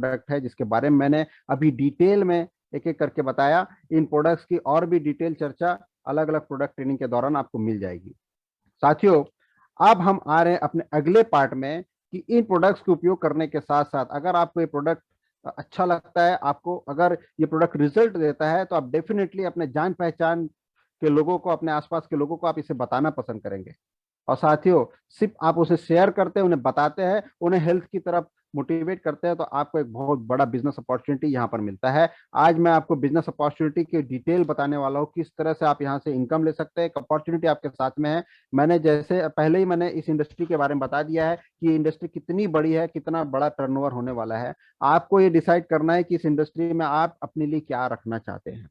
Product है जिसके बारे में मैंने अभी डिटेल में एक एक करके बताया। इन प्रोडक्ट्स की और भी डिटेल चर्चा अलग अलग प्रोडक्ट ट्रेनिंग के दौरान आपको मिल जाएगी। साथियों, अब हम आ रहे हैं अपने अगले पार्ट में कि इन प्रोडक्ट्स के उपयोग करने के साथ साथ अगर आपको ये प्रोडक्ट अच्छा लगता है, आपको अगर ये प्रोडक्ट रिजल्ट देता है, तो आप डेफिनेटली अपने जान पहचान के लोगों को, अपने आसपास के लोगों को आप इसे बताना पसंद करेंगे। और साथियों, सिर्फ आप उसे शेयर करते हैं, उन्हें बताते हैं, उन्हें हेल्थ की तरफ मोटिवेट करते हैं, तो आपको एक बहुत बड़ा बिजनेस अपॉर्चुनिटी यहाँ पर मिलता है। आज मैं आपको बिजनेस अपॉर्चुनिटी की डिटेल बताने वाला हूँ, किस तरह से आप यहाँ से इनकम ले सकते हैं। एक अपॉर्चुनिटी आपके साथ में है। मैंने जैसे पहले ही मैंने इस इंडस्ट्री के बारे में बता दिया है कि ये इंडस्ट्री कितनी बड़ी है, कितना बड़ा टर्नओवर होने वाला है। आपको ये डिसाइड करना है कि इस इंडस्ट्री में आप अपने लिए क्या रखना चाहते हैं,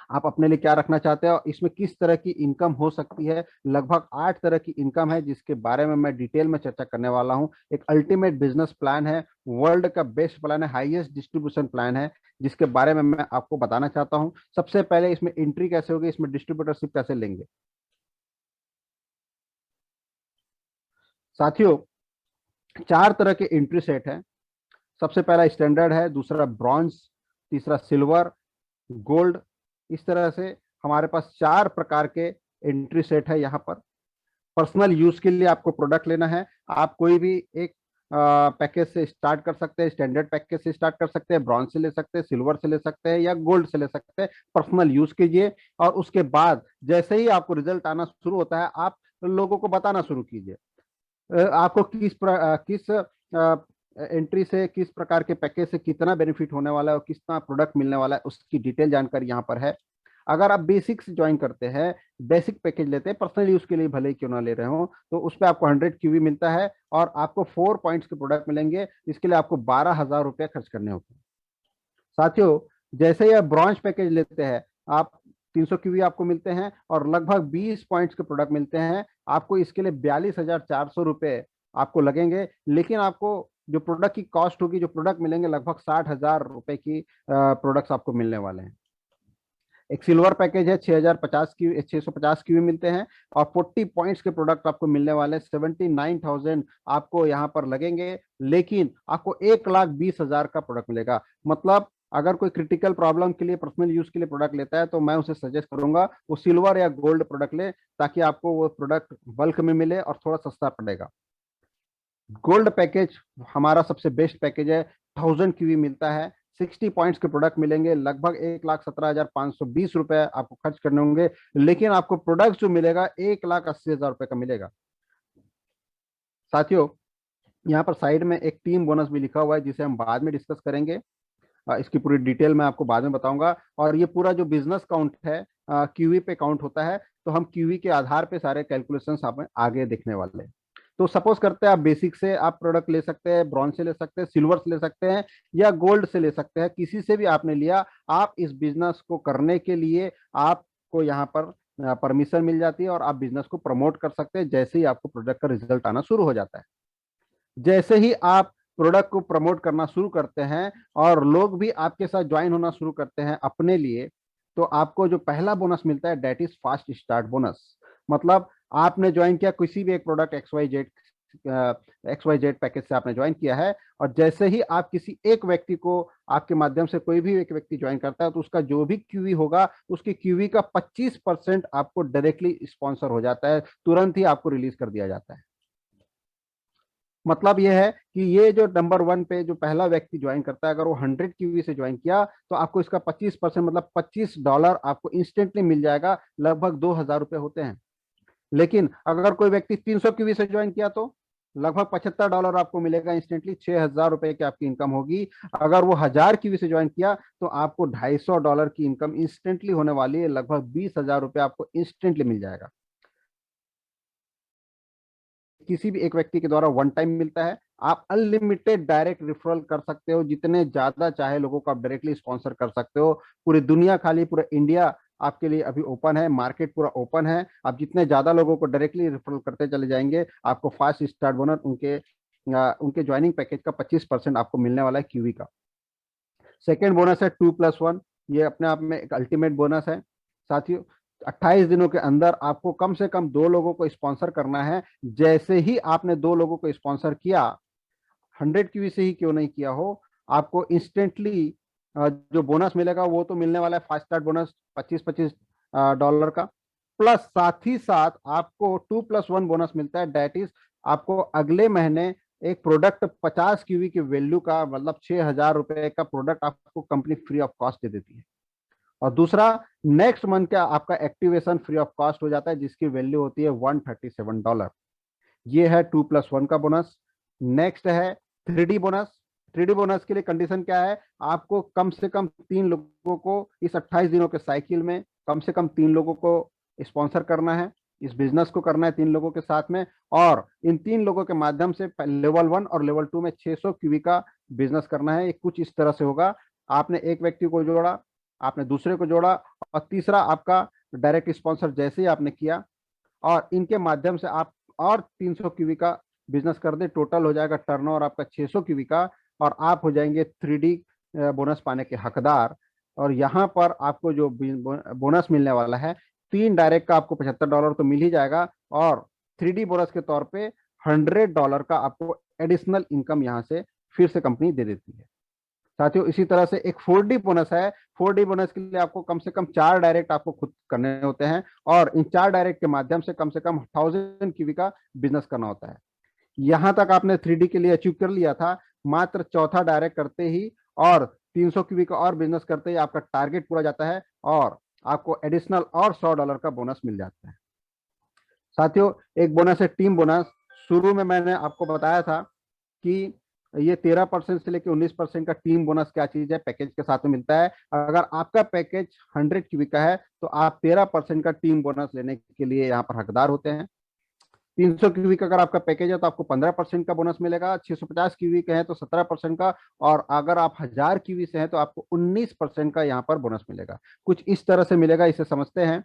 आप अपने लिए क्या रखना चाहते हैं और इसमें किस तरह की इनकम हो सकती है। लगभग 8 तरह की इनकम है जिसके बारे में मैं डिटेल में चर्चा करने वाला हूं। एक अल्टीमेट बिजनेस प्लान है, वर्ल्ड का बेस्ट प्लान है, हाईएस्ट डिस्ट्रीब्यूशन प्लान है, जिसके बारे में मैं आपको बताना चाहता हूं। सबसे पहले इसमें एंट्री कैसे होगी, इसमें डिस्ट्रीब्यूटरशिप कैसे लेंगे। साथियों, 4 तरह के एंट्री सेट है। सबसे पहला स्टैंडर्ड है, दूसरा ब्रॉन्ज, तीसरा सिल्वर, गोल्ड। इस तरह से हमारे पास 4 प्रकार के एंट्री सेट है। यहाँ पर पर्सनल यूज के लिए आपको प्रोडक्ट लेना है, आप कोई भी एक पैकेज से स्टार्ट कर सकते हैं। स्टैंडर्ड पैकेज से स्टार्ट कर सकते हैं, ब्रॉन्ज से ले सकते हैं, सिल्वर से ले सकते हैं या गोल्ड से ले सकते हैं। पर्सनल यूज कीजिए और उसके बाद जैसे ही आपको रिजल्ट आना शुरू होता है, आप लोगों को बताना शुरू कीजिए आपको किस एंट्री से, किस प्रकार के पैकेज से कितना बेनिफिट होने वाला है और कितना प्रोडक्ट मिलने वाला है, उसकी डिटेल जानकारी यहाँ पर है। अगर आप बेसिक से ज्वाइन करते हैं, बेसिक पैकेज लेते हैं, पर्सनल यूज के लिए भले ही क्यों ना ले रहे हो, तो उस पर आपको 100 क्यूवी मिलता है और आपको 4 पॉइंट्स के प्रोडक्ट मिलेंगे। इसके लिए आपको 12,000 रुपये खर्च करने होते हैं। साथियों, जैसे ही आप ब्रॉन्ज पैकेज लेते हैं, आप 300 क्यूवी आपको मिलते हैं और लगभग 20 पॉइंट्स के प्रोडक्ट मिलते हैं। आपको इसके लिए 42,400 रुपये आपको लगेंगे, लेकिन आपको जो प्रोडक्ट की कॉस्ट होगी, जो प्रोडक्ट मिलेंगे, लगभग 60,000 रुपए की प्रोडक्ट्स आपको मिलने वाले हैं। एक सिल्वर पैकेज है, 6,050 क्यू मिलते हैं और 40 पॉइंट्स के प्रोडक्ट आपको मिलने वाले, 79,000 आपको यहाँ पर लगेंगे, लेकिन आपको 1,20,000 का प्रोडक्ट मिलेगा। मतलब अगर कोई क्रिटिकल प्रॉब्लम के लिए, पर्सनल यूज के लिए प्रोडक्ट लेता है, तो मैं उसे सजेस्ट करूंगा वो सिल्वर या गोल्ड प्रोडक्ट ले, ताकि आपको वो प्रोडक्ट बल्क में मिले और थोड़ा सस्ता पड़ेगा। गोल्ड पैकेज हमारा सबसे बेस्ट पैकेज है, 1000 क्यूवी मिलता है, 60 पॉइंट्स के प्रोडक्ट मिलेंगे, लगभग 1,17,520 रुपए आपको खर्च करने होंगे, लेकिन आपको प्रोडक्ट जो मिलेगा 1,80,000 रुपए का मिलेगा। साथियों, यहाँ पर साइड में एक टीम बोनस भी लिखा हुआ है, जिसे हम बाद में डिस्कस करेंगे। इसकी पूरी डिटेल मैं आपको बाद में बताऊंगा। और ये पूरा जो बिजनेस काउंट है, क्यूवी पे काउंट होता है, तो हम क्यूवी के आधार पे सारे कैलकुलेशंस आप आगे देखने वाले हैं। तो सपोज करते हैं आप बेसिक से आप प्रोडक्ट ले सकते हैं, ब्रॉन्ज से ले सकते हैं, सिल्वर से ले सकते हैं या गोल्ड से ले सकते हैं, किसी से भी आपने लिया। आप इस बिजनेस को करने के लिए आपको यहाँ पर परमिशन मिल जाती है और आप बिजनेस को प्रमोट कर सकते हैं जैसे ही आपको प्रोडक्ट का रिजल्ट आना शुरू हो जाता है। जैसे ही आप प्रोडक्ट को प्रमोट करना शुरू करते हैं और लोग भी आपके साथ ज्वाइन होना शुरू करते हैं अपने लिए, तो आपको जो पहला बोनस मिलता है, that is fast start bonus. मतलब आपने ज्वाइन किया किसी भी एक प्रोडक्ट XYZ पैकेज से आपने ज्वाइन किया है, और जैसे ही आप किसी एक व्यक्ति को, आपके माध्यम से कोई भी एक व्यक्ति ज्वाइन करता है, तो उसका जो भी क्यूवी होगा, उसकी क्यूवी का 25% आपको डायरेक्टली स्पॉन्सर हो जाता है, तुरंत ही आपको रिलीज कर दिया जाता है। मतलब यह है कि ये जो नंबर 1 पे जो पहला व्यक्ति ज्वाइन करता है, अगर वो 100 क्यूवी से ज्वाइन किया, तो आपको इसका 25% मतलब $25 आपको इंस्टेंटली मिल जाएगा, लगभग 2,000 रुपये होते हैं। लेकिन अगर कोई व्यक्ति 300 क्यूवी से ज्वाइन किया, तो लगभग $75 आपको मिलेगा इंस्टेंटली, 6,000 रुपए की आपकी इनकम होगी। अगर वो 1000 क्यूवी से ज्वाइन किया, तो आपको $250 की इनकम इंस्टेंटली होने वाली है, लगभग 20,000 रुपये आपको इंस्टेंटली मिल जाएगा। किसी भी एक व्यक्ति के द्वारा वन टाइम मिलता है। आप अनलिमिटेड डायरेक्ट रेफरल कर सकते हो, जितने ज्यादा चाहे लोगों को आप डायरेक्टली स्पॉन्सर कर सकते हो। पूरी दुनिया, खाली पूरा इंडिया आपके लिए अभी ओपन है, मार्केट पूरा ओपन है। आप जितने ज्यादा लोगों को डायरेक्टली रेफरल करते चले जाएंगे, आपको फास्ट स्टार्ट बोनस उनके ज्वाइनिंग पैकेज का 25% आपको मिलने वाला है क्यूवी का। सेकेंड बोनस है 2+1, ये अपने आप में एक अल्टीमेट बोनस है। साथियों, 28 दिनों के अंदर आपको कम से कम 2 लोगों को स्पॉन्सर करना है। जैसे ही आपने 2 लोगों को स्पॉन्सर किया, 100 क्यूवी से ही क्यों नहीं किया हो, आपको इंस्टेंटली जो बोनस मिलेगा वो तो मिलने वाला है, फास्ट स्टार्ट बोनस 25-25 डॉलर का, प्लस साथ ही साथ आपको 2+1 बोनस मिलता है। डेट इज आपको अगले महीने एक प्रोडक्ट 50 क्यूवी की वैल्यू का, मतलब 6,000 रुपए का प्रोडक्ट आपको कंपनी फ्री ऑफ कॉस्ट दे देती है। और दूसरा, नेक्स्ट मंथ का आपका एक्टिवेशन फ्री ऑफ कॉस्ट हो जाता है, जिसकी वैल्यू होती है $137। ये है 2+1 का बोनस। नेक्स्ट है 3D बोनस। 3D बोनस के लिए कंडीशन क्या है, आपको कम से कम 3 लोगों को इस 28 दिनों के साइकिल में कम से कम 3 लोगों को स्पॉन्सर करना है, इस बिजनेस को करना है 3 लोगों के साथ में। और इन 3 लोगों के माध्यम से लेवल 1 और लेवल 2 में 600 क्यूबी का बिजनेस करना है। ये कुछ इस तरह से होगा, आपने एक व्यक्ति को जोड़ा, आपने दूसरे को जोड़ा, और तीसरा आपका डायरेक्ट स्पॉन्सर जैसे ही आपने किया, और इनके माध्यम से आप और 300 क्यूबी का बिजनेस कर दे, टोटल हो जाएगा टर्नओवर आपका 600 क्यूबी का, और आप हो जाएंगे 3D बोनस पाने के हकदार। और यहाँ पर आपको जो बोनस मिलने वाला है, 3 डायरेक्ट का आपको $75 तो मिल ही जाएगा, और 3D बोनस के तौर पे $100 का आपको एडिशनल इनकम यहाँ से फिर से कंपनी दे देती है। साथियों, इसी तरह से एक 4D बोनस है। 4D बोनस के लिए आपको कम से कम 4 डायरेक्ट आपको खुद करने होते हैं, और इन 4 डायरेक्ट के माध्यम से कम 1000 क्यूबी का बिजनेस करना होता है। यहां तक आपने 3D के लिए अचीव कर लिया था, मात्र चौथा डायरेक्ट करते ही और 300 क्यूबी का और बिजनेस करते ही आपका टारगेट पूरा जाता है, और आपको एडिशनल और $100 का बोनस मिल जाता है। साथियों, एक बोनस है टीम बोनस। शुरू में मैंने आपको बताया था कि ये 13% से लेकर 19% का टीम बोनस क्या चीज है, पैकेज के साथ में मिलता है। अगर आपका पैकेज 100 क्यूबी का है तो आप 13% का टीम बोनस लेने के लिए यहाँ पर हकदार होते हैं। 300 क्यूबी का अगर आपका पैकेज है तो आपको 15% का बोनस मिलेगा, 650 क्यूबी का है तो 17% का, और अगर आप 1000 क्यूबी से हैं तो आपको 19% का यहाँ पर बोनस मिलेगा। कुछ इस तरह से मिलेगा, इसे समझते हैं।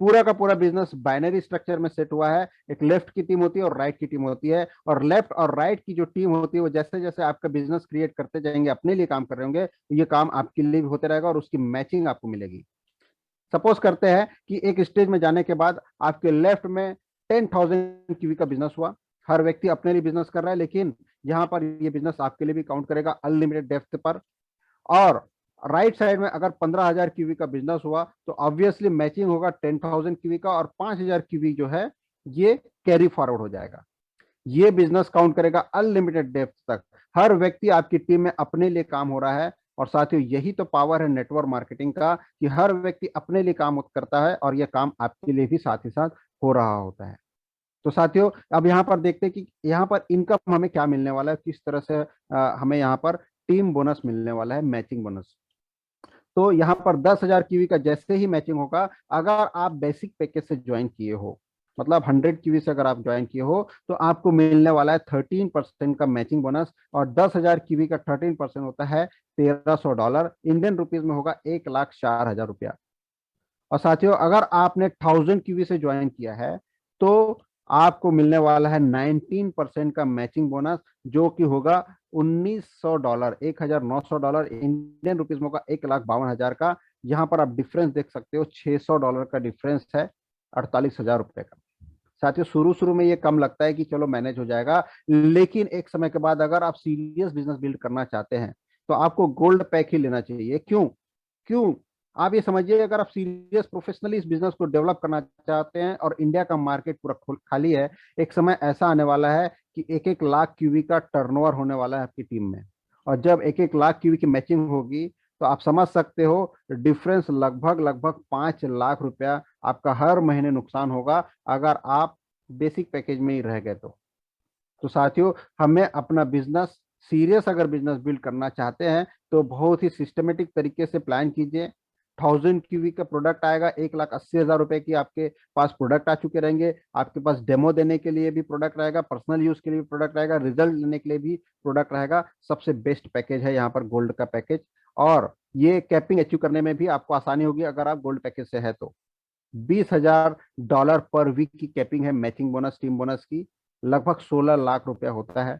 पूरा का पूरा बिजनेस बाइनरी स्ट्रक्चर में सेट हुआ है। एक लेफ्ट की टीम होती है और राइट की टीम होती है, और लेफ्ट और राइट की जो टीम होती है वो जैसे जैसे आपका बिजनेस क्रिएट करते जाएंगे, अपने लिए काम कर रहे होंगे, ये काम आपके लिए भी होते रहेगा और उसकी मैचिंग आपको मिलेगी। सपोज करते हैं कि एक स्टेज में जाने के बाद आपके लेफ्ट में 10,000 क्यूबी का बिजनेस हुआ। हर व्यक्ति अपने लिए बिजनेस कर रहा है, लेकिन यहाँ पर ये बिजनेस आपके लिए भी काउंट करेगा अनलिमिटेड डेप्थ पर। और राइट साइड में अगर 15,000 क्यूबी का बिजनेस हुआ तो ऑब्वियसली मैचिंग होगा 10,000 क्यूबी का, और 5,000 क्यूबी जो है ये कैरी फॉरवर्ड हो जाएगा। ये बिजनेस काउंट करेगा अनलिमिटेड डेप्थ तक। हर व्यक्ति आपकी टीम में अपने लिए काम हो रहा है, और साथियों यही तो पावर है नेटवर्क मार्केटिंग का, कि हर व्यक्ति अपने लिए काम करता है और यह काम आपके लिए भी साथ ही साथ हो रहा होता है। तो साथियों, अब यहाँ पर देखते हैं कि यहाँ पर इनकम हमें क्या मिलने वाला है, किस तरह से हमें यहाँ पर टीम बोनस मिलने वाला है, मैचिंग बोनस। तो यहाँ पर 10,000 क्यूबी का जैसे ही मैचिंग होगा, अगर आप बेसिक पैकेज से ज्वाइन किए हो, मतलब 100 क्यूबी से अगर आप ज्वाइन किए हो, तो आपको मिलने वाला है 13% का मैचिंग बोनस, और 10,000 क्यूबी का 13% होता है $1,300। इंडियन रुपीज में होगा 1,04,000 रुपया। और साथियों, अगर आपने 1000 क्यूबी से ज्वाइन किया है तो आपको मिलने वाला है 19% का मैचिंग बोनस, जो कि होगा $1,900, $1,900। इंडियन रुपीज में होगा 1,52,000 का। यहाँ पर आप डिफरेंस देख सकते हो, $600 का डिफरेंस है, 48,000 रुपए का। साथियों, शुरू शुरू में ये कम लगता है कि चलो मैनेज हो जाएगा, लेकिन एक समय के बाद अगर आप सीरियस बिजनेस बिल्ड करना चाहते हैं तो आपको गोल्ड पैक ही लेना चाहिए। क्यों? क्यों? आप ये समझिए, अगर आप सीरियस प्रोफेशनली इस बिजनेस को डेवलप करना चाहते हैं और इंडिया का मार्केट पूरा खाली है, एक समय ऐसा आने वाला है कि 1-1 लाख क्यूबी का टर्नओवर होने वाला है आपकी टीम में। और जब 1-1 लाख क्यूबी की मैचिंग होगी तो आप समझ सकते हो डिफरेंस लगभग लगभग 5 लाख रुपया आपका हर महीने नुकसान होगा, अगर आप बेसिक पैकेज में ही रह गए तो साथियों, हमें अपना बिजनेस सीरियस अगर बिजनेस बिल्ड करना चाहते हैं तो बहुत ही सिस्टमेटिक तरीके से प्लान कीजिए। 1000 क्यूबी का प्रोडक्ट आएगा, 1,80,000 रुपए की आपके पास प्रोडक्ट आ चुके रहेंगे। आपके पास डेमो देने के लिए भी प्रोडक्ट रहेगा, पर्सनल यूज के लिए भी प्रोडक्ट रहेगा, रिजल्ट लेने के लिए भी प्रोडक्ट रहेगा। सबसे बेस्ट पैकेज है यहाँ पर गोल्ड का पैकेज, और ये कैपिंग अचीव करने में भी आपको आसानी होगी अगर आप गोल्ड पैकेज से है तो। $20,000 पर वीक की कैपिंग है मैचिंग बोनस टीम बोनस की, लगभग 16 लाख रुपया होता है।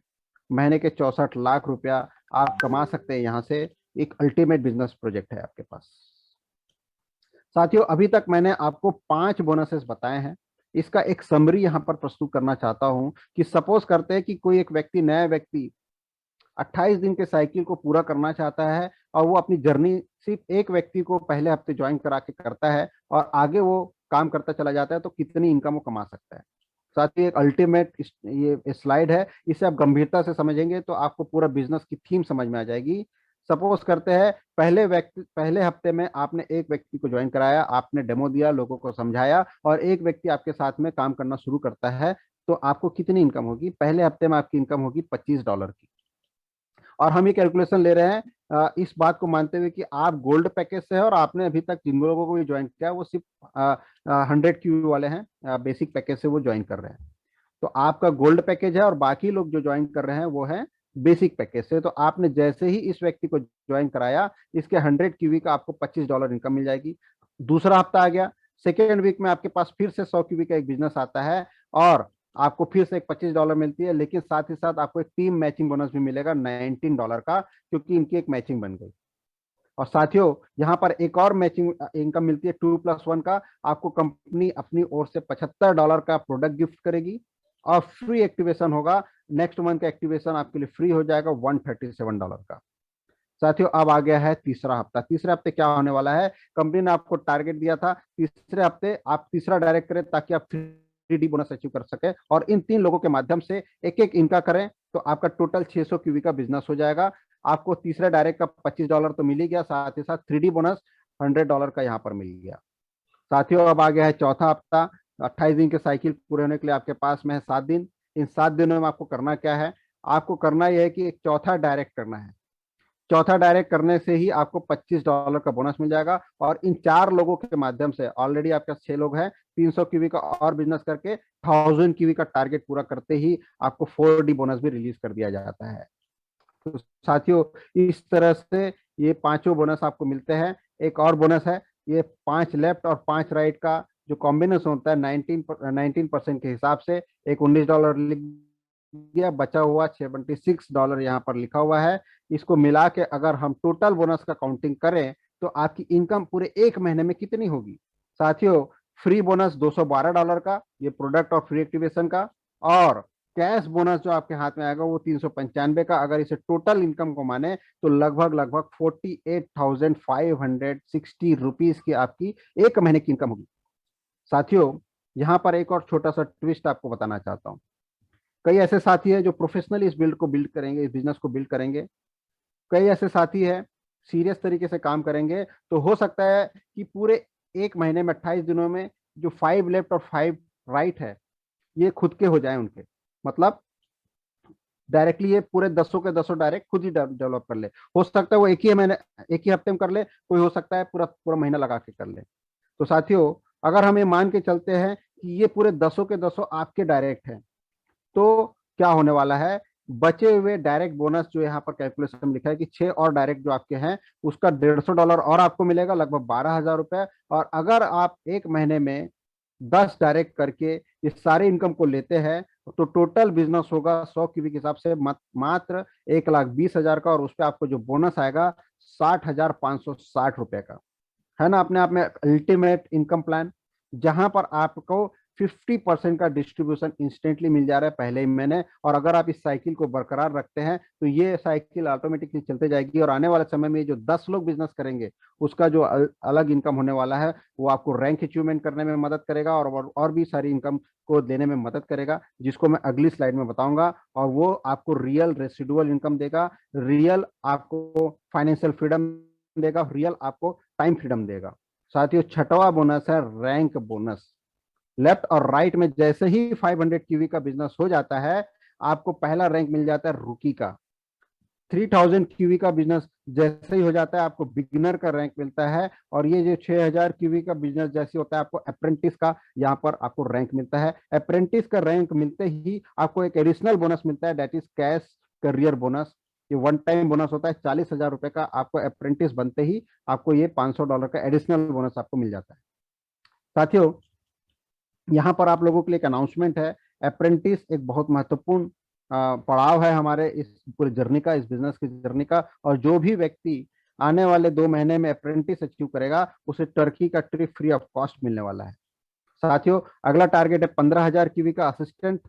महीने के 64 लाख रुपया आप कमा सकते हैं यहाँ से। एक अल्टीमेट बिजनेस प्रोजेक्ट है आपके पास। साथियों, अभी तक मैंने आपको 5 बोनसेस बताए हैं। इसका एक समरी यहाँ पर प्रस्तुत करना चाहता हूँ कि सपोज करते हैं कि कोई एक व्यक्ति, नया व्यक्ति 28 दिन के साइकिल को पूरा करना चाहता है और वो अपनी जर्नी सिर्फ एक व्यक्ति को पहले हफ्ते ज्वाइन करा के करता है और आगे वो काम करता चला जाता है, तो कितनी इनकम वो कमा सकता है। साथ ही एक अल्टीमेट ये स्लाइड है, इसे आप गंभीरता से समझेंगे तो आपको पूरा बिजनेस की थीम समझ में आ जाएगी। सपोज करते हैं पहले हफ्ते में आपने एक व्यक्ति को ज्वाइन कराया, आपने डेमो दिया, लोगों को समझाया और एक व्यक्ति आपके साथ में काम करना शुरू करता है, तो आपको कितनी इनकम होगी? पहले हफ्ते में आपकी इनकम होगी $25 की। और हम ये कैलकुलेशन ले रहे हैं इस बात को मानते हुए कि आप गोल्ड पैकेज से है और आपने अभी तक जिन लोगों को भी ज्वाइन किया वो सिर्फ 100 क्यू वाले हैं, बेसिक पैकेज से वो ज्वाइन कर रहे हैं। तो आपका गोल्ड पैकेज है और बाकी लोग जो ज्वाइन कर रहे हैं वो है बेसिक पैकेज से। तो आपने जैसे ही इस व्यक्ति को ज्वाइन कराया, इसके 100 क्यूवी का आपको $25 इनकम मिल जाएगी। दूसरा हफ्ता आ गया, सेकेंड वीक में आपके पास फिर से 100 क्यूवी का एक बिजनेस आता है और आपको फिर से एक $25 मिलती है, लेकिन साथ ही साथ आपको एक टीम मैचिंग बोनस भी मिलेगा $19 का, क्योंकि इनकी एक मैचिंग बन गई। और साथियों, यहाँ पर एक और मैचिंग इनकम मिलती है 2+1 का। आपको कंपनी अपनी ओर से $75 का प्रोडक्ट गिफ्ट करेगी और फ्री एक्टिवेशन होगा। नेक्स्ट मंथ का एक्टिवेशन आपके लिए फ्री हो जाएगा $137 का। साथियों, अब आ गया है तीसरा हफ्ता। तीसरे हफ्ते क्या होने वाला है? कंपनी ने आपको टारगेट दिया था तीसरे हफ्ते आप तीसरा डायरेक्ट करें ताकि आप 3D बोनस अचीव कर सके और इन 3 लोगों के माध्यम से एक एक इनका करें, तो आपका टोटल 600 क्यूवी का बिजनेस हो जाएगा। आपको तीसरे डायरेक्ट का $25 तो मिल ही गया, साथ ही साथ 3D बोनस $100 का यहाँ पर मिल गया। साथियों, अब आ गया है चौथा हफ्ता। 28 दिन के साइकिल पूरे होने के लिए आपके पास में है 7 दिन। इन 7 दिनों में आपको करना क्या है? आपको करना यह है कि एक चौथा डायरेक्ट करना है। चौथा डायरेक्ट करने से ही आपको $25 का बोनस मिल जाएगा और इन 4 लोगों के माध्यम से ऑलरेडी आपके पास 6 लोग हैं, 300 क्यूवी का और बिजनेस करके 1000 क्यूवी का टारगेट पूरा करते ही आपको 4D बोनस भी रिलीज कर दिया जाता है। तो साथियों, इस तरह से ये पांचों बोनस आपको मिलते हैं। एक और बोनस है, ये 5 लेफ्ट और 5 राइट का जो कॉम्बिनेशन होता है 19% के हिसाब से, एक $19 लिख दिया, बचा हुआ $76 यहाँ पर लिखा हुआ है। इसको मिला के अगर हम टोटल बोनस का काउंटिंग करें तो आपकी इनकम पूरे एक महीने में कितनी होगी? साथियों, फ्री बोनस $212 का, ये प्रोडक्ट और फ्री एक्टिवेशन का, और कैश बोनस जो आपके हाथ में आएगा वो 395 का। अगर इसे टोटल इनकम को माने तो लगभग लगभग 48,560 रुपीज की आपकी एक महीने की इनकम होगी। साथियों, यहाँ पर एक और छोटा सा ट्विस्ट आपको बताना चाहता हूँ। कई ऐसे साथी हैं जो प्रोफेशनली इस बिल्ड करेंगे, इस बिजनेस को बिल्ड करेंगे। कई ऐसे साथी हैं सीरियस तरीके से काम करेंगे, तो हो सकता है कि पूरे एक महीने में 28 दिनों में जो 5 लेफ्ट और 5 राइट है ये खुद के हो जाए उनके, मतलब डायरेक्टली ये पूरे 10 के 10 डायरेक्ट खुद ही डेवलप कर ले। हो सकता है वो एक ही हफ्ते में कर ले, कोई हो सकता है पूरा पूरा महीना लगा के कर ले। तो साथियों, अगर हम ये मान के चलते हैं कि ये पूरे 10 के 10 आपके डायरेक्ट हैं, तो क्या होने वाला है? बचे हुए डायरेक्ट बोनस जो यहाँ पर कैलकुलेशन में लिखा है कि 6 और डायरेक्ट जो आपके हैं उसका $150 और आपको मिलेगा, लगभग 12,000 रुपए। और अगर आप एक महीने में 10 डायरेक्ट करके इस सारे इनकम को लेते हैं तो टोटल बिजनेस होगा 100 क्यूबी के हिसाब से मात्र 1,20,000 का, और उस पर आपको जो बोनस आएगा 60,560 रुपए का। है ना अपने आप में अल्टीमेट इनकम प्लान, जहां पर आपको 50% का डिस्ट्रीब्यूशन इंस्टेंटली मिल जा रहा है पहले ही महीने। और अगर आप इस साइकिल को बरकरार रखते हैं तो ये साइकिल ऑटोमेटिकली चलते जाएगी और आने वाले समय में जो 10 लोग बिजनेस करेंगे उसका जो अलग इनकम होने वाला है वो आपको रैंक अचीवमेंट करने में मदद करेगा और भी सारी इनकम को देने में मदद करेगा, जिसको मैं अगली स्लाइड में बताऊंगा। और वो आपको रियल रेसिडुअल इनकम देगा, रियल आपको फाइनेंशियल फ्रीडम देगा, रियल आपको टाइम फ्रीडम देगा। साथियों, छठवां बोनस है रैंक बोनस। लेफ्ट और राइट में जैसे ही 500 क्यूवी का बिजनेस हो जाता है आपको पहला रैंक मिल जाता है रुकी का। 3000 क्यूवी का बिजनेस जैसे ही हो जाता है आपको बिगिनर का रैंक मिलता है। और ये जो 6000 क्यूवी का बिजनेस जैसे होता है आपको अप्रेंटिस का यहाँ पर आपको रैंक मिलता है। अप्रेंटिस का रैंक मिलते ही आपको एक एडिशनल बोनस मिलता है, that is cash career bonus. ये वन टाइम बोनस होता है 40,000 रुपए का। आपको अप्रेंटिस बनते ही आपको ये $500 का एडिशनल बोनस आपको मिल जाता है। साथियों, यहाँ पर आप लोगों के लिए एक अनाउंसमेंट है। अप्रेंटिस एक बहुत महत्वपूर्ण पड़ाव है हमारे इस पूरे जर्नी का, इस बिजनेस की जर्नी का। और जो भी व्यक्ति आने वाले 2 महीने में अप्रेंटिस अचीव करेगा उसे टर्की का ट्रिप फ्री ऑफ कॉस्ट मिलने वाला है। साथियों, अगला टारगेट है 15,000 क्यूवी का असिस्टेंट,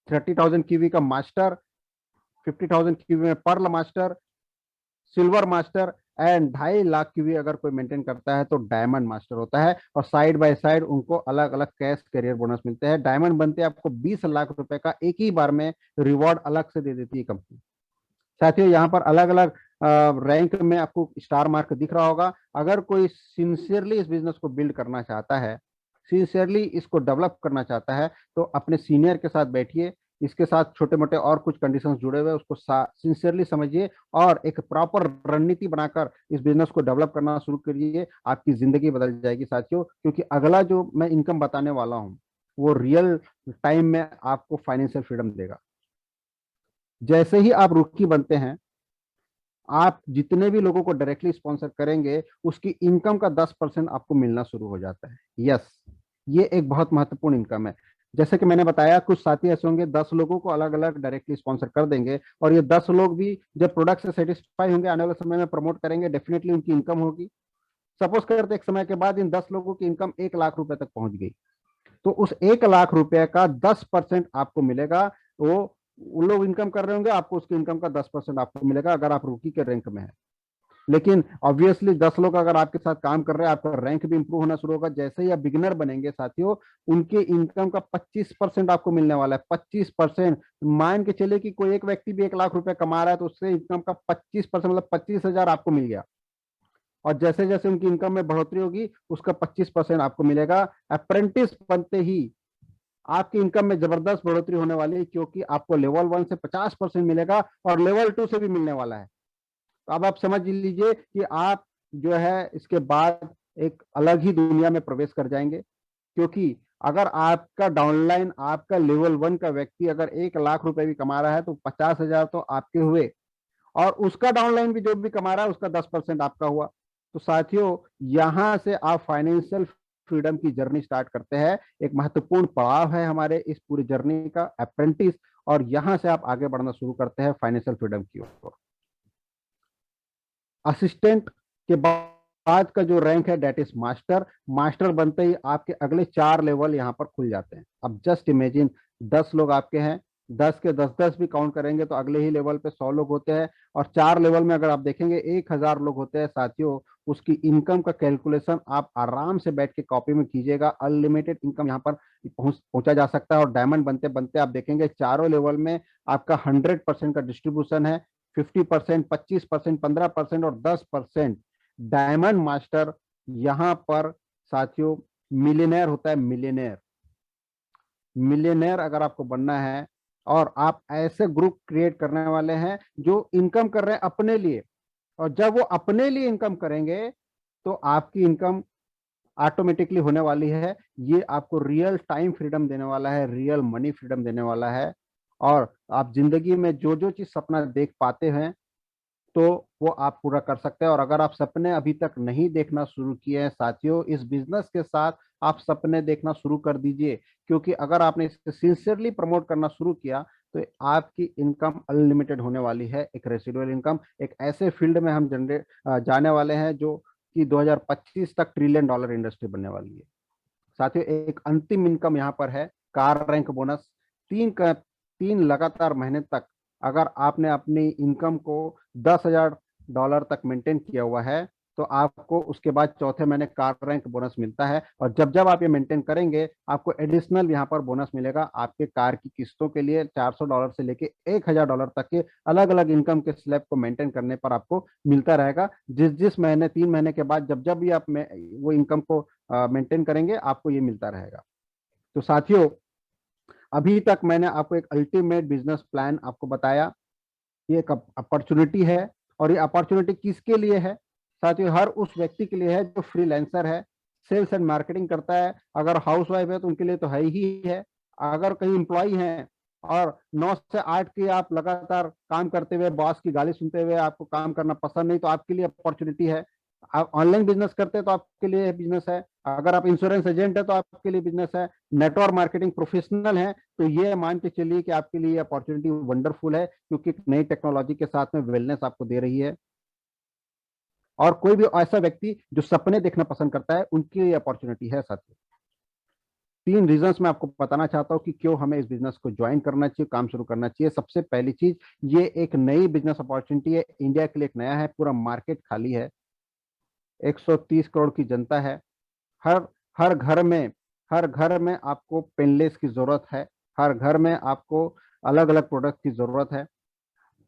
30,000 क्यूवी का मास्टर, 50,000 क्यूबी में pearl master, silver master and 2.5 lakh QV अगर कोई मेंटेन करता है तो डायमंड मास्टर होता है। और साइड बाय साइड उनको अलग अलग कैश करियर बोनस मिलते हैं। डायमंड बनते आपको 20 लाख रुपए का एक ही बार में रिवॉर्ड अलग से दे देती है कंपनी। साथियों, यहाँ पर अलग अलग रैंक में आपको स्टार मार्क दिख रहा होगा। अगर कोई सिंसियरली इस बिजनेस को बिल्ड करना चाहता है, सिंसियरली इसको डेवलप करना चाहता है, तो अपने सीनियर के साथ बैठिए, इसके साथ छोटे मोटे और कुछ कंडीशंस जुड़े हुए उसको सिंसियरली समझिए और एक प्रॉपर रणनीति बनाकर इस बिजनेस को डेवलप करना शुरू करिए। आपकी जिंदगी बदल जाएगी साथियों, क्योंकि अगला जो मैं इनकम बताने वाला हूँ वो रियल टाइम में आपको फाइनेंशियल फ्रीडम देगा। जैसे ही आप रुकी बनते हैं, आप जितने भी लोगों को डायरेक्टली स्पॉन्सर करेंगे उसकी इनकम का 10% आपको मिलना शुरू हो जाता है। यस, ये एक बहुत महत्वपूर्ण इनकम है। जैसे कि मैंने बताया, कुछ साथी ऐसे होंगे 10 लोगों को अलग अलग डायरेक्टली स्पॉन्सर कर देंगे, और ये 10 लोग भी जब प्रोडक्ट से सेटिस्फाई होंगे, आने वाले समय में प्रमोट करेंगे, डेफिनेटली उनकी इनकम होगी। सपोज करते एक समय के बाद इन 10 लोगों की इनकम 1 लाख रुपए तक पहुंच गई, तो उस 1 लाख रुपए का 10% आपको मिलेगा। वो उन लोग इनकम कर रहे होंगे, आपको उसकी इनकम का 10% आपको मिलेगा अगर आप रुकी के रैंक में है। लेकिन ऑब्वियसली 10 लोग अगर आपके साथ काम कर रहे हैं, आपका रैंक भी इंप्रूव होना शुरू होगा। जैसे ही आप बिगिनर बनेंगे साथियों, उनके इनकम का 25% आपको मिलने वाला है। 25%। मान के चलिए कि कोई एक व्यक्ति भी 1 लाख रुपए कमा रहा है, तो उससे इनकम का 25% मतलब 25,000 आपको मिल गया। और जैसे जैसे उनकी इनकम में बढ़ोतरी होगी, उसका 25% आपको मिलेगा। अप्रेंटिस बनते ही आपकी इनकम में जबरदस्त बढ़ोतरी होने वाली है, क्योंकि आपको लेवल 1 से 50% मिलेगा और लेवल 2 से भी मिलने वाला है। तो अब आप समझ लीजिए कि आप जो है इसके बाद एक अलग ही दुनिया में प्रवेश कर जाएंगे। क्योंकि अगर आपका डाउनलाइन, आपका लेवल 1 का व्यक्ति अगर 1 लाख रुपए भी कमा रहा है, तो 50,000 तो आपके हुए, और उसका डाउनलाइन भी जो भी कमा रहा है उसका 10% आपका हुआ। तो साथियों, यहां से आप फाइनेंशियल फ्रीडम की जर्नी स्टार्ट करते हैं। एक महत्वपूर्ण पड़ाव है हमारे इस पूरी जर्नी का, अप्रेंटिस। और यहां से आप आगे बढ़ना शुरू करते हैं फाइनेंशियल फ्रीडम की ओर। असिस्टेंट के बाद का जो रैंक है डेट इज मास्टर। मास्टर बनते ही आपके अगले 4 लेवल यहाँ पर खुल जाते हैं। अब जस्ट इमेजिन, 10 लोग आपके हैं, 10 के 10 भी काउंट करेंगे तो अगले ही लेवल पे 100 लोग होते हैं, और 4 लेवल में अगर आप देखेंगे 1,000 लोग होते हैं साथियों। उसकी इनकम का कैलकुलेशन आप आराम से बैठ के कॉपी में कीजिएगा। अनलिमिटेड इनकम यहाँ पर पहुंचा जा सकता है। और डायमंड बनते बनते आप देखेंगे चारों लेवल में आपका 100% का डिस्ट्रीब्यूशन है। 50%, 25%, 15% और 10%। डायमंड मास्टर यहां पर साथियों मिलियनेयर होता है। मिलियनेयर, मिलियनेयर अगर आपको बनना है, और आप ऐसे ग्रुप क्रिएट करने वाले हैं जो इनकम कर रहे हैं अपने लिए, और जब वो अपने लिए इनकम करेंगे तो आपकी इनकम ऑटोमेटिकली होने वाली है। ये आपको रियल टाइम फ्रीडम देने वाला है, रियल मनी फ्रीडम देने वाला है। और आप जिंदगी में जो जो चीज सपना देख पाते हैं, तो वो आप पूरा कर सकते हैं। और अगर आप सपने अभी तक नहीं देखना शुरू किए हैं साथियों, इस बिजनेस के साथ आप सपने देखना शुरू कर दीजिए। क्योंकि अगर आपने इसे सिंसियरली प्रमोट करना शुरू किया, तो आपकी इनकम अनलिमिटेड होने वाली है। एक रेसिडुअल इनकम, एक ऐसे फील्ड में हम जाने वाले हैं जो कि 2025 तक $1 ट्रिलियन इंडस्ट्री बनने वाली है। साथियों, एक अंतिम इनकम यहाँ पर है, कार रैंक बोनस। 3 लगातार महीने तक अगर आपने अपनी इनकम को $10,000 तक मेंटेन किया हुआ है, तो आपको उसके बाद चौथे महीने कार रैंक बोनस मिलता है। और जब जब आप ये मेंटेन करेंगे, आपको एडिशनल यहाँ पर बोनस मिलेगा। आपके कार की किस्तों के लिए $400 से लेके $1,000 तक के अलग अलग इनकम के स्लैब को मेंटेन करने पर आपको मिलता रहेगा। जिस जिस महीने, 3 महीने के बाद जब जब भी आप वो इनकम को मेंटेन करेंगे, आपको ये मिलता रहेगा। तो साथियों, अभी तक मैंने आपको एक अल्टीमेट बिजनेस प्लान आपको बताया। ये एक अपॉर्चुनिटी है, और ये अपॉर्चुनिटी किसके लिए है साथियों? हर उस व्यक्ति के लिए है जो फ्रीलांसर है, सेल्स एंड मार्केटिंग करता है। अगर हाउस वाइफ है तो उनके लिए तो है ही है। अगर कहीं एम्प्लॉय हैं और 9 से 8 की आप लगातार काम करते हुए बॉस की गाली सुनते हुए आपको काम करना पसंद नहीं, तो आपके लिए अपॉर्चुनिटी है। आप ऑनलाइन बिजनेस करते हैं तो आपके लिए बिजनेस है। अगर आप इंश्योरेंस एजेंट है तो आपके लिए बिजनेस है। नेटवर्क मार्केटिंग प्रोफेशनल है, तो ये मान के चलिए कि आपके लिए अपॉर्चुनिटी वंडरफुल है, क्योंकि नई टेक्नोलॉजी के साथ में वेलनेस आपको दे रही है। और कोई भी ऐसा व्यक्ति जो सपने देखना पसंद करता है, उनके लिए अपॉर्चुनिटी है साथियों। 3 रीजंस मैं आपको बताना चाहता हूँ कि क्यों हमें इस बिजनेस को ज्वाइन करना चाहिए, काम शुरू करना चाहिए। सबसे पहली चीज, ये एक नई बिजनेस अपॉर्चुनिटी है, इंडिया के लिए एक नया है, पूरा मार्केट खाली है, 130 करोड़ की जनता है। हर हर घर में हर घर में आपको पेनलेस की जरूरत है, हर घर में आपको अलग अलग प्रोडक्ट की जरूरत है,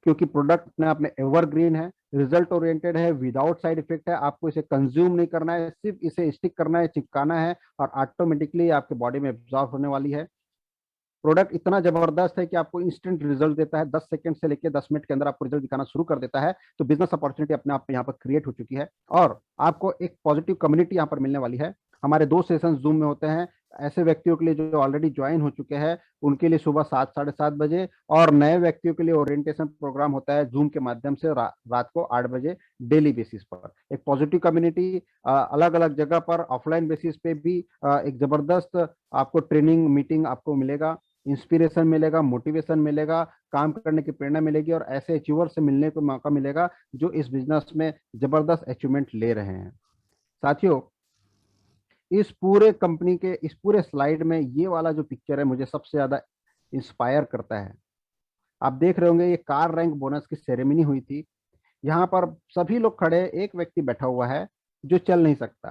क्योंकि प्रोडक्ट अपने आप में एवरग्रीन है, रिजल्ट ओरिएंटेड है, विदाउट साइड इफेक्ट है। आपको इसे कंज्यूम नहीं करना है, सिर्फ इसे स्टिक करना है, चिपकाना है, और ऑटोमेटिकली आपके बॉडी में एब्जॉर्ब होने वाली है। प्रोडक्ट इतना जबरदस्त है कि आपको इंस्टेंट रिजल्ट देता है, 10 सेकंड से लेकर 10 मिनट के अंदर आपको रिजल्ट दिखाना शुरू कर देता है। तो बिजनेस अपॉर्चुनिटी अपने आप में यहाँ पर क्रिएट हो चुकी है, और आपको एक पॉजिटिव कम्युनिटी यहाँ पर मिलने वाली है। हमारे 2 सेशन जूम में होते हैं, ऐसे व्यक्तियों के लिए जो ऑलरेडी ज्वाइन हो चुके हैं उनके लिए सुबह 7 साढ़े 7 बजे, और नए व्यक्तियों के लिए ओरिएंटेशन प्रोग्राम होता है जूम के माध्यम से रात को 8 बजे डेली बेसिस पर। एक पॉजिटिव कम्युनिटी, अलग अलग जगह पर ऑफलाइन बेसिस पे भी एक जबरदस्त आपको ट्रेनिंग मीटिंग आपको मिलेगा, इंस्पिरेशन मिलेगा, मोटिवेशन मिलेगा, काम करने की प्रेरणा मिलेगी, और ऐसे अचीवर से मिलने को मौका मिलेगा जो इस बिजनेस में जबरदस्त अचीवमेंट ले रहे हैं। साथियों, इस पूरे कंपनी के इस पूरे स्लाइड में ये वाला जो पिक्चर है मुझे सबसे ज्यादा इंस्पायर करता है। आप देख रहे होंगे, ये कार रैंक बोनस की सेरेमनी हुई थी। यहाँ पर सभी लोग खड़े, एक व्यक्ति बैठा हुआ है जो चल नहीं सकता।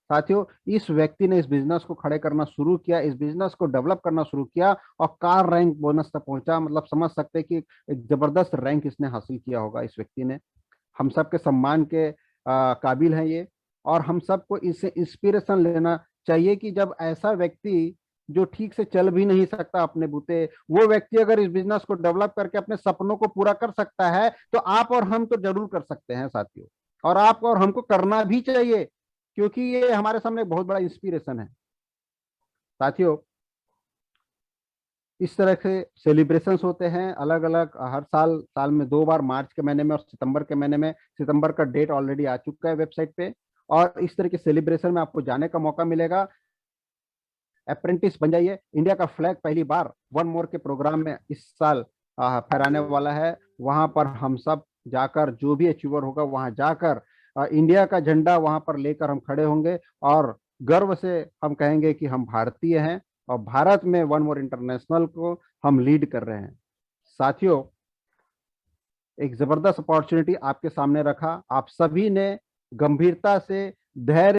साथियों, इस व्यक्ति ने इस बिजनेस को खड़े करना शुरू किया, इस बिजनेस को डेवलप करना शुरू किया, और कार रैंक बोनस तक पहुंचा। मतलब समझ सकते हैं कि एक जबरदस्त रैंक इसने हासिल किया होगा इस व्यक्ति ने। हम सबके सम्मान के काबिल है ये, और हम सबको इससे इंस्पिरेशन लेना चाहिए कि जब ऐसा व्यक्ति जो ठीक से चल भी नहीं सकता अपने बूते, वो व्यक्ति अगर इस बिजनेस को डेवलप करके अपने सपनों को पूरा कर सकता है, तो आप और हम तो जरूर कर सकते हैं साथियों। और आप और हमको करना भी चाहिए, क्योंकि ये हमारे सामने बहुत बड़ा इंस्पिरेशन है। साथियों, इस तरह से सेलिब्रेशंस होते हैं अलग अलग हर साल, साल में 2 बार, मार्च के महीने में और सितंबर के महीने में। सितंबर का डेट ऑलरेडी आ चुका है वेबसाइट पे, और इस तरह के सेलिब्रेशन में आपको जाने का मौका मिलेगा। अप्रेंटिस बन जाइए। इंडिया का फ्लैग पहली बार वन मोर के प्रोग्राम में इस साल फहराने वाला है। वहां पर हम सब जाकर, जो भी अचीवर होगा वहां जाकर इंडिया का झंडा वहां पर लेकर हम खड़े होंगे, और गर्व से हम कहेंगे कि हम भारतीय हैं, और भारत में वन मोर इंटरनेशनल को हम लीड कर रहे हैं। साथियों, एक जबरदस्त अपॉर्चुनिटी आपके सामने रखा, आप सभी ने गंभीरता से, धैर्य